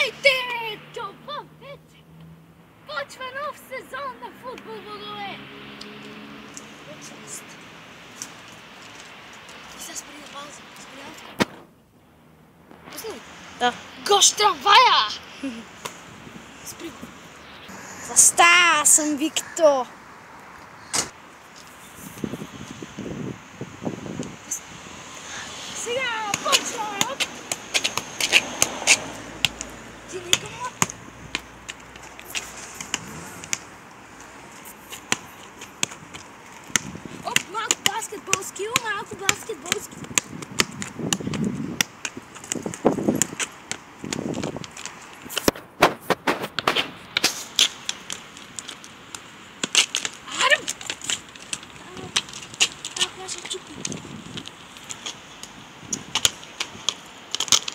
Здравейте, това вече почва нов сезон на футбол водоле. И сега спри на пауза. Пусни ли? Да. Гош трамвая! Спри го. Застава съм, Викто. Сега почваме. Ти не го. Оп, малко баскетболски, малко баскетболски.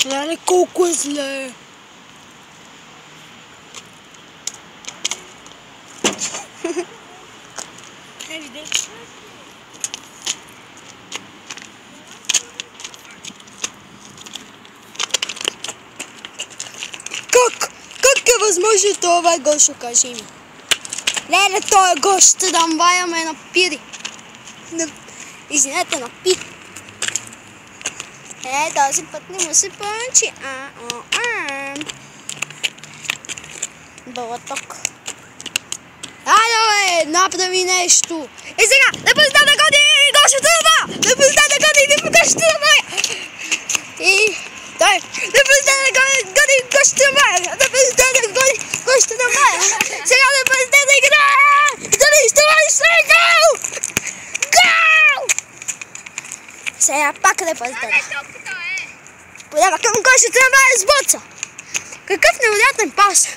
Леле, колко е зле! Не видиш? Как е възможно това, Гошо, кажи ми? Леле, той Гош трамвая ме напири. Извинете, напи. Този път не му се получи. Балаток. Айде, бе, направи нещо. И сега, да пусна да годи Гошо трамвая! Да пусна да годи Гошо трамвая! И той, да пусна да годи Гошо трамвая! Да пусна да годи Гошо трамвая! Сега да пусна да играе! Дали ще бъде гол! Гол! Сега пак да пусна. Подава към Гошо трамвая с боца. Какъв невероятен пас!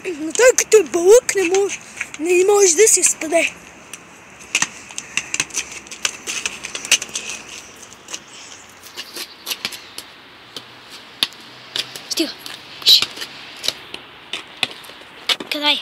Но той като е балък не може да се спаде. Стига. Къде?